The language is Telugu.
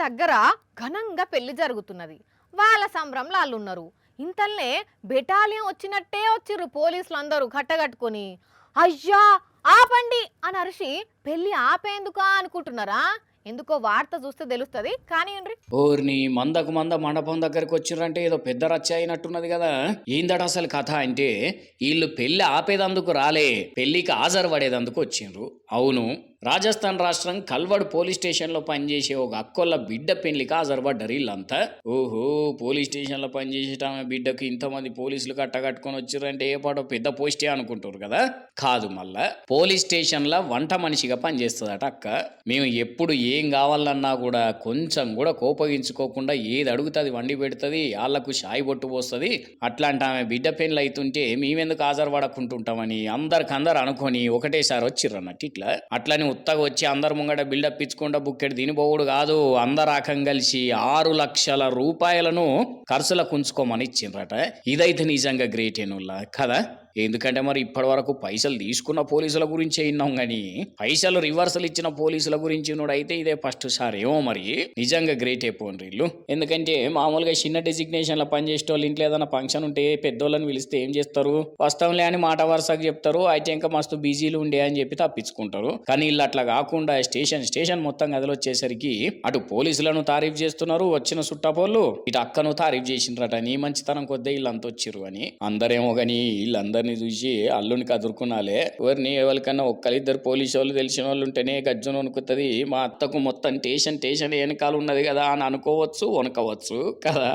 దగ్గర ఘనంగా పెళ్లి జరుగుతున్నది. వాళ్ళ సంబరంలో వాళ్ళున్నారు. ఇంతల్నే బెటాలియన్ వచ్చినట్టే వచ్చిర్రు పోలీసులు అందరూ కట్టగట్టుకొని. అయ్యా ఆపండి అని అరిచి పెళ్లి ఆపేందుకా అనుకుంటున్నారా? ఎందుకో వార్త చూస్తే తెలుస్తుంది కానీ ఓర్ని మందకు మంద మండపం దగ్గరకు వచ్చిర్రంటే ఏదో పెద్ద రచ్చ అయినట్టున్నది కదా. ఏందట అసలు కథ అంటే వీళ్ళు పెళ్లి ఆపేదందుకు రాలే, పెళ్లికి హాజరు పడేదందుకు వచ్చిండ్రు. అవును, రాజస్థాన్ రాష్ట్రం కల్వడ్ పోలీస్ స్టేషన్లో పనిచేసే ఒక అక్కోళ్ళ బిడ్డ పెళ్లికి హాజరుపడ్డారు వీళ్ళంతా. ఓహో, పోలీస్ స్టేషన్లో పనిచేసేట ఆమె బిడ్డకు ఇంతమంది పోలీసులు కట్టకట్టుకొని వచ్చిర్రంటే ఏ పాటో పెద్ద పోస్టే అనుకుంటారు కదా. కాదు, మళ్ళా పోలీస్ స్టేషన్లో వంట మనిషిగా పనిచేస్తుందట అక్క. మేము ఎప్పుడు ఏం కావాలన్నా కూడా కొంచెం కూడా కోపగించుకోకుండా ఏది అడుగుతుంది వండి పెడుతుంది, వాళ్ళకు షాయి బొట్టు పోస్తుంది. అట్లాంటి ఆమె బిడ్డ పెళ్ళి అవుతుంటే మేమెందుకు హాజరు పడకుంటుంటామని అందరికందరు అనుకొని ఒకటేసారి వచ్చిర్రన్నట్టు ఇట్లా. అట్లని ఉత్తగా వచ్చి అందరు ముంగట బిల్డప్ ఇచ్చుకుంటా బుక్కెడు తినిపోవుడు కాదు. అందరు ఆకం కలిసి 6 లక్షల రూపాయలను ఖర్చులకు ఉంచుకోమని ఇచ్చిండ్రట. ఇదైతే నిజంగా గ్రేట్ ఏనుల్లా కదా. ఎందుకంటే మరి ఇప్పటి వరకు పైసలు తీసుకున్న పోలీసుల గురించే విన్నాం కానీ పైసలు రివర్సల్ ఇచ్చిన పోలీసుల గురించి అయితే ఇదే ఫస్ట్ సార్. ఏమో మరి నిజంగా గ్రేట్ అయిపోండి వీళ్ళు. ఎందుకంటే మామూలుగా చిన్న డెసిగ్నేషన్లో పనిచేసే వాళ్ళు ఇంట్లో ఏదైనా ఫంక్షన్ ఉంటే పెద్దోళ్ళని పిలిస్తే ఏం చేస్తారు, వస్తాంలే అని మాట వరుసకు చెప్తారు. అయితే ఇంకా మస్తు బిజీలు ఉండే అని చెప్పి తప్పించుకుంటారు. కానీ వీళ్ళు అట్లా కాకుండా స్టేషన్ మొత్తం గదిలో వచ్చేసరికి అటు పోలీసులను తారీఫ్ చేస్తున్నారు, వచ్చిన సుట్టపోళ్ళు ఇటు అక్కను తారీఫ్ చేసిండ్రట. నీ మంచితనం కొద్దే వీళ్ళంతా వచ్చిర్రు అని. అందరేమో కానీ వీళ్ళందరినీ చూసి అల్లుని కదురుకున్నాలే. ఎవరిని ఎవరికన్నా ఒక్కరిద్దరు పోలీసు వాళ్ళు తెలిసిన వాళ్ళు ఉంటేనే గజ్జును వణుకుతుంది. మా అత్తకు మొత్తం టేషన్ వెనకాల ఉన్నది కదా అని అనుకోవచ్చు, వణకవచ్చు కదా.